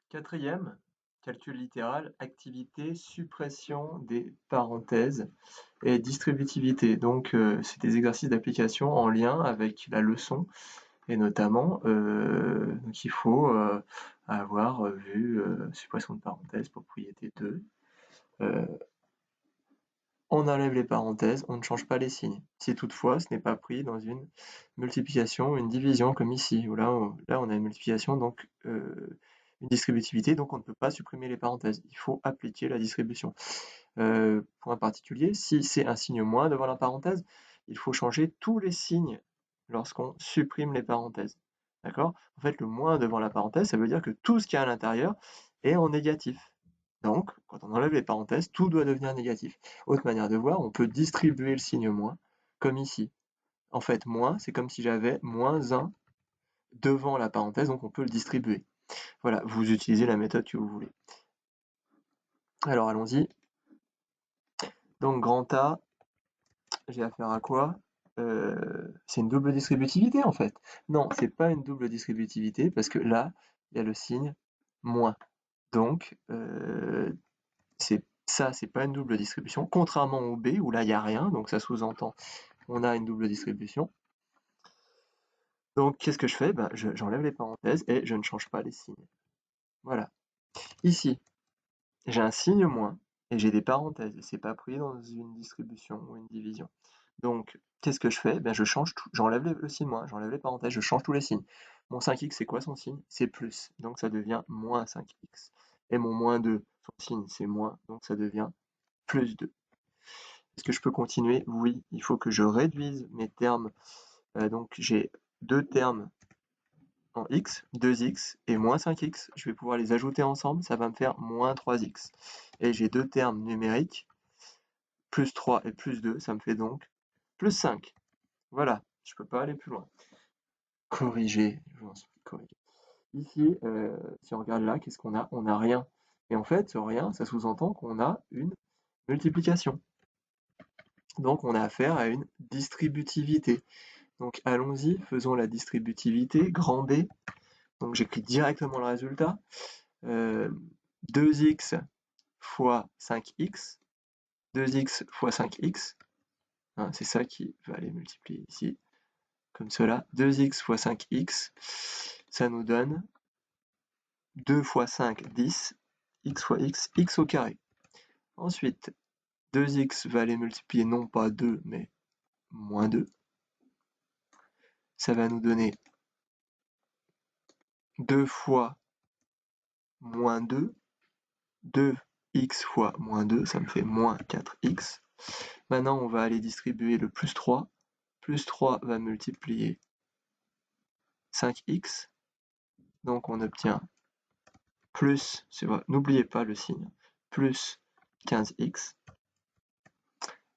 Quatrième, calcul littéral, activité, suppression des parenthèses et distributivité. Donc, c'est des exercices d'application en lien avec la leçon et notamment, donc il faut avoir vu suppression de parenthèses, propriété 2. On enlève les parenthèses, on ne change pas les signes. Si toutefois ce n'est pas pris dans une multiplication ou une division comme ici, où là on a une multiplication, donc une distributivité, donc on ne peut pas supprimer les parenthèses. Il faut appliquer la distribution. Point particulier, si c'est un signe moins devant la parenthèse, il faut changer tous les signes lorsqu'on supprime les parenthèses. D'accord? En fait, le moins devant la parenthèse, ça veut dire que tout ce qu'il y a à l'intérieur est en négatif. Donc, quand on enlève les parenthèses, tout doit devenir négatif. Autre manière de voir, on peut distribuer le signe moins, comme ici. En fait, moins, c'est comme si j'avais moins 1 devant la parenthèse, donc on peut le distribuer. Voilà, vous utilisez la méthode que vous voulez. Alors, allons-y. Donc, grand A, j'ai affaire à quoi? C'est une double distributivité, en fait. Non, c'est pas une double distributivité, parce que là, il y a le signe moins. Donc, c'est pas une double distribution, contrairement au B, où là, il n'y a rien, donc ça sous-entend on a une double distribution. Donc, qu'est-ce que je fais? Ben, j'enlève les parenthèses et je ne change pas les signes. Voilà. Ici, j'ai un signe moins et j'ai des parenthèses et c'est pas pris dans une distribution ou une division. Donc, qu'est-ce que je fais? Ben, je change tout, j'enlève le signe moins, j'enlève les parenthèses, je change tous les signes. Mon 5x, c'est quoi son signe? C'est plus, donc ça devient moins 5x. Et mon moins 2, son signe, c'est moins, donc ça devient plus 2. Est-ce que je peux continuer? Oui, il faut que je réduise mes termes. Donc, j'ai deux termes en x, 2x et moins 5x. Je vais pouvoir les ajouter ensemble, ça va me faire moins 3x. Et j'ai deux termes numériques, plus 3 et plus 2, ça me fait donc plus 5. Voilà, je peux pas aller plus loin. Corriger, je vais ensuite corriger. Ici, si on regarde là, qu'est-ce qu'on a? On n'a rien. Et en fait, ce rien, ça sous-entend qu'on a une multiplication. Donc on a affaire à une distributivité. Donc allons-y, faisons la distributivité, grand B. Donc j'écris directement le résultat. 2x fois 5x, 2x fois 5x, hein, c'est ça qui va aller multiplier ici, comme cela. 2x fois 5x, ça nous donne 2 fois 5, 10, x fois x, x au carré. Ensuite, 2x va aller multiplier non pas 2, mais moins 2. Ça va nous donner 2 fois moins 2, 2x fois moins 2, ça me fait moins 4x. Maintenant, on va aller distribuer le plus 3. Plus 3 va multiplier 5x. Donc on obtient plus, c'est vrai, n'oubliez pas le signe, plus 15x.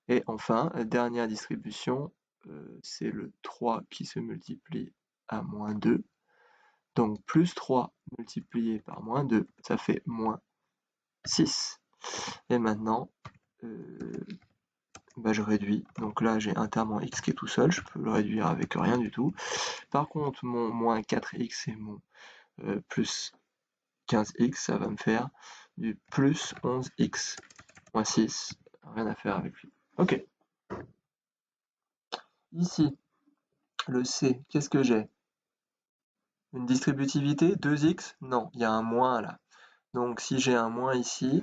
Et enfin, dernière distribution, c'est le 3 qui se multiplie à moins 2. Donc plus 3 multiplié par moins 2, ça fait moins 6. Et maintenant, je réduis. Donc là, j'ai un terme en x qui est tout seul, je peux le réduire avec rien du tout. Par contre, mon moins 4x et mon plus 15x, ça va me faire du plus 11x. Moins 6, rien à faire avec lui. Ok. Ici, le C, qu'est-ce que j'ai? Une distributivité, 2x? Non, il y a un moins là. Donc si j'ai un moins ici,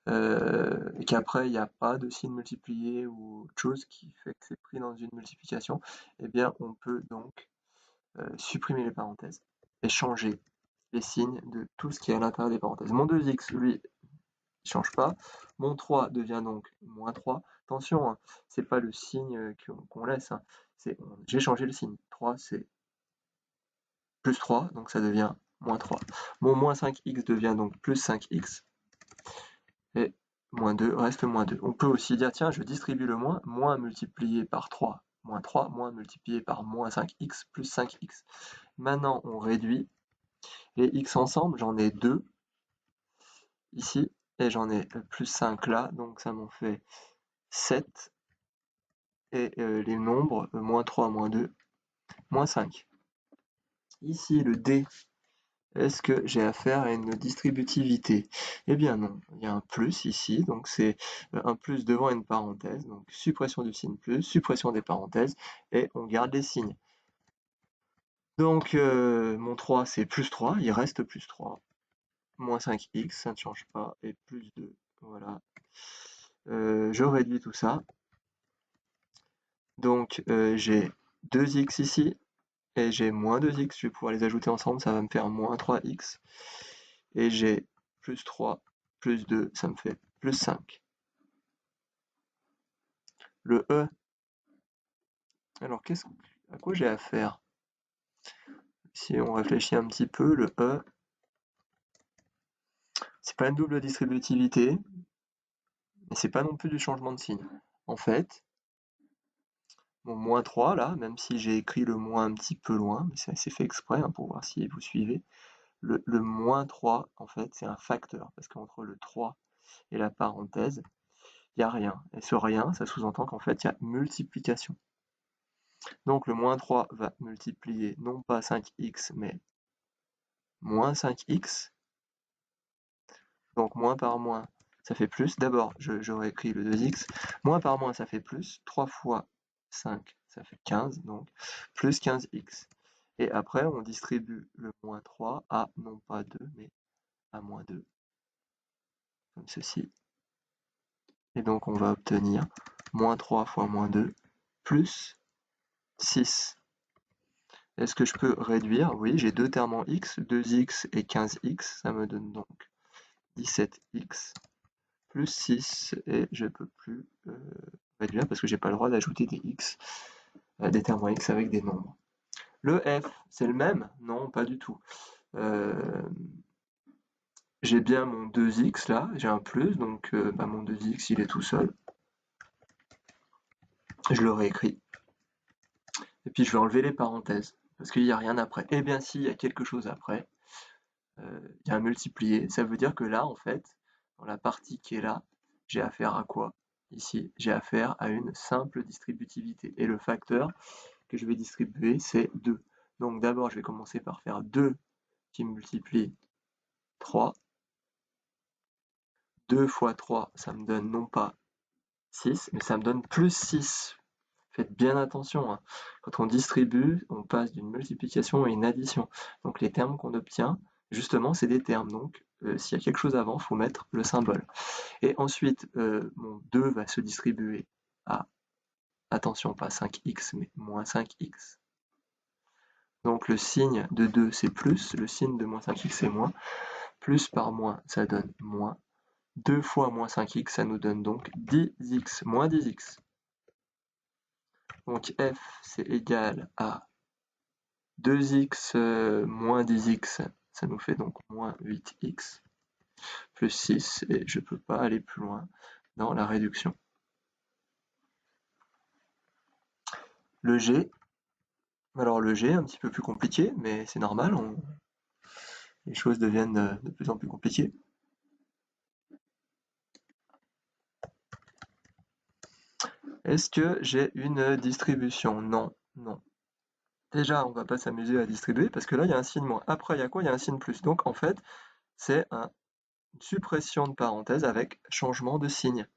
et qu'après il n'y a pas de signe multiplié ou autre chose qui fait que c'est pris dans une multiplication, eh bien on peut donc supprimer les parenthèses et changer les signes de tout ce qui est à l'intérieur des parenthèses. Mon 2x, lui, ne change pas. Mon 3 devient donc moins 3. Attention, hein, c'est pas le signe qu'on laisse. Hein. J'ai changé le signe. 3, c'est plus 3, donc ça devient moins 3. Mon moins 5x devient donc plus 5x. Et moins 2 reste moins 2. On peut aussi dire, tiens, je distribue le moins, moins multiplié par 3, moins multiplié par moins 5x plus 5x. Maintenant, on réduit. Les x ensemble, j'en ai 2 ici, et j'en ai plus 5 là, donc ça m'en fait 7. Et les nombres, moins 3, moins 2, moins 5. Ici, le D, Est-ce que j'ai affaire à une distributivité? Eh bien non, il y a un plus ici, donc c'est un plus devant une parenthèse, donc suppression du signe plus, suppression des parenthèses, et on garde les signes. Donc mon 3 c'est plus 3, il reste plus 3. Moins 5x, ça ne change pas, et plus 2, voilà. Je réduis tout ça. Donc j'ai 2x ici, et j'ai moins 2x, je vais pouvoir les ajouter ensemble, ça va me faire moins 3x. Et j'ai plus 3, plus 2, ça me fait plus 5. Le E, alors à quoi j'ai affaire? Si on réfléchit un petit peu, le E, c'est pas une double distributivité, mais c'est pas non plus du changement de signe. En fait, mon moins 3 là, même si j'ai écrit le moins un petit peu loin, mais c'est fait exprès hein, pour voir si vous suivez, le moins 3, en fait, c'est un facteur, parce qu'entre le 3 et la parenthèse, il n'y a rien. Et ce rien, ça sous-entend qu'en fait, il y a multiplication. Donc le moins 3 va multiplier non pas 5x, mais moins 5x. Donc moins par moins, ça fait plus. D'abord, j'aurais écrit le 2x. Moins par moins, ça fait plus. 3 fois 5, ça fait 15. Donc plus 15x. Et après, on distribue le moins 3 à non pas 2, mais à moins 2. Comme ceci. Et donc on va obtenir moins 3 fois moins 2, plus 6. Est-ce que je peux réduire? Oui, j'ai deux termes en x, 2x et 15x, ça me donne donc 17x plus 6, et je ne peux plus réduire parce que j'ai pas le droit d'ajouter des x, des termes en x avec des nombres. Le f, c'est le même? Non, pas du tout. J'ai bien mon 2x là, j'ai un plus, donc mon 2x il est tout seul. Je le réécris. Et puis je vais enlever les parenthèses, parce qu'il n'y a rien après. Eh bien si, il y a quelque chose après. Il y a un multiplié. Ça veut dire que là, en fait, dans la partie qui est là, j'ai affaire à quoi? Ici, j'ai affaire à une simple distributivité. Et le facteur que je vais distribuer, c'est 2. Donc d'abord, je vais commencer par faire 2 qui multiplie 3. 2 fois 3, ça me donne non pas 6, mais ça me donne plus 6. Faites bien attention, hein. Quand on distribue, on passe d'une multiplication à une addition. Donc les termes qu'on obtient, justement, c'est des termes. Donc s'il y a quelque chose avant, il faut mettre le symbole. Et ensuite, mon 2 va se distribuer à, attention, pas 5x, mais moins 5x. Donc le signe de 2, c'est plus, le signe de moins 5x, c'est moins. Plus par moins, ça donne moins. 2 fois moins 5x, ça nous donne donc 10x, moins 10x. Donc f, c'est égal à 2x moins 10x, ça nous fait donc moins 8x, plus 6, et je ne peux pas aller plus loin dans la réduction. Le G, alors le G, un petit peu plus compliqué, mais c'est normal, les choses deviennent de plus en plus compliquées. Est-ce que j'ai une distribution? Non, non. Déjà, on va pas s'amuser à distribuer, parce que là, il y a un signe moins. Après, il y a quoi? Il y a un signe plus. Donc, en fait, c'est une suppression de parenthèse avec changement de signe.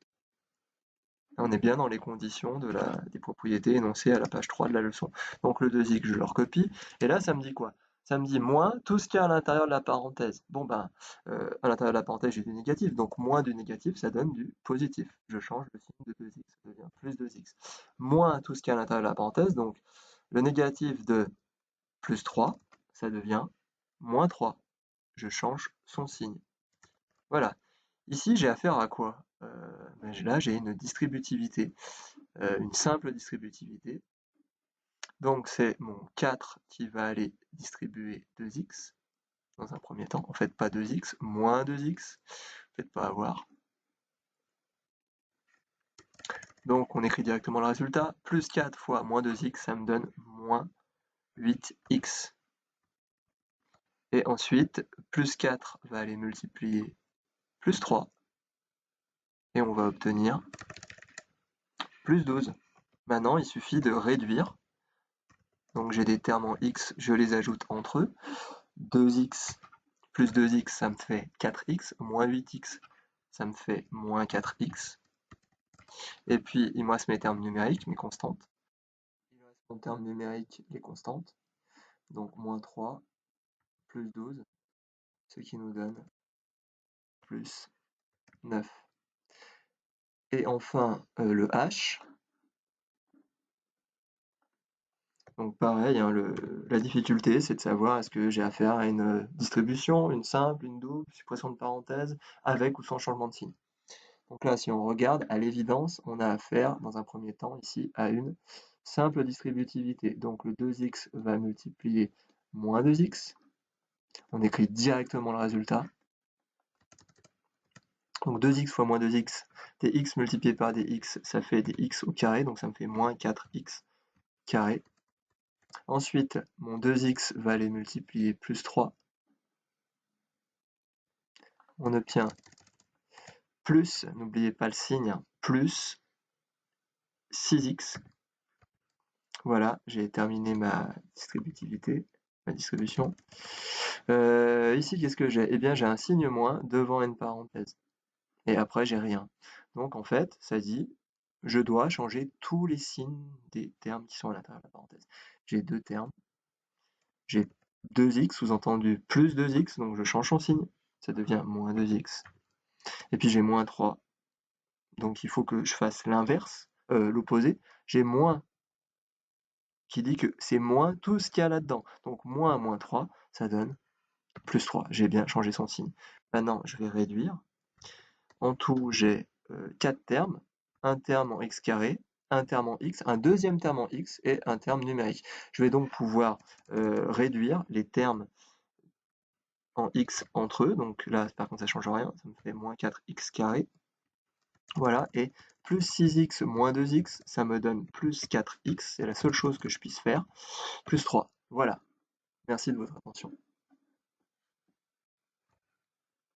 On est bien dans les conditions des propriétés énoncées à la page 3 de la leçon. Donc le 2x, je le recopie. Et là, ça me dit quoi? Ça me dit moins tout ce qu'il y a à l'intérieur de la parenthèse. Bon ben, à l'intérieur de la parenthèse, j'ai du négatif. Donc moins du négatif, ça donne du positif. Je change le signe de 2x, ça devient plus 2x. Moins tout ce qu'il y a à l'intérieur de la parenthèse. Donc le négatif de plus 3, ça devient moins 3. Je change son signe. Voilà. Ici, j'ai affaire à quoi? Là, j'ai une distributivité, une simple distributivité. Donc, c'est mon 4 qui va aller distribuer 2x dans un premier temps. En fait, pas 2x, moins 2x. Faites pas avoir. Donc, on écrit directement le résultat. Plus 4 fois moins 2x, ça me donne moins 8x. Et ensuite, plus 4 va aller multiplier plus 3. Et on va obtenir plus 12. Maintenant, il suffit de réduire. Donc j'ai des termes en x, je les ajoute entre eux. 2x plus 2x, ça me fait 4x, moins 8x, ça me fait moins 4x. Et puis, il me reste mes termes numériques, mes constantes. Il me reste mon terme numérique, les constantes. Donc, moins 3, plus 12, ce qui nous donne plus 9. Et enfin, le h. Donc pareil, hein, la difficulté, c'est de savoir est-ce que j'ai affaire à une distribution, une simple, une double, suppression de parenthèse, avec ou sans changement de signe. Donc là, si on regarde, à l'évidence, on a affaire, dans un premier temps, ici, à une simple distributivité. Donc le 2x va multiplier moins 2x. On écrit directement le résultat. Donc 2x fois moins 2x, des x multiplié par des x, ça fait des x au carré, donc ça me fait moins 4x carré. Ensuite, mon 2x va aller multiplier plus 3. On obtient plus, n'oubliez pas le signe, plus 6x. Voilà, j'ai terminé ma distributivité, ma distribution. Ici, qu'est-ce que j'ai? Eh bien, j'ai un signe moins devant une parenthèse. Et après, j'ai rien. Donc, en fait, ça dit, je dois changer tous les signes des termes qui sont à l'intérieur de la parenthèse. J'ai deux termes. J'ai 2x, sous-entendu plus 2x, donc je change son signe. Ça devient moins 2x. Et puis, j'ai moins 3. Donc, il faut que je fasse l'inverse, l'opposé. J'ai moins qui dit que c'est moins tout ce qu'il y a là-dedans. Donc, moins 3, ça donne plus 3. J'ai bien changé son signe. Maintenant, je vais réduire. En tout, j'ai 4 termes. Un terme en x carré, un terme en x, un deuxième terme en x et un terme numérique. Je vais donc pouvoir réduire les termes en x entre eux. Donc là, par contre, ça ne change rien. Ça me fait moins 4x carré. Voilà, et plus 6x moins 2x, ça me donne plus 4x. C'est la seule chose que je puisse faire. Plus 3. Voilà. Merci de votre attention.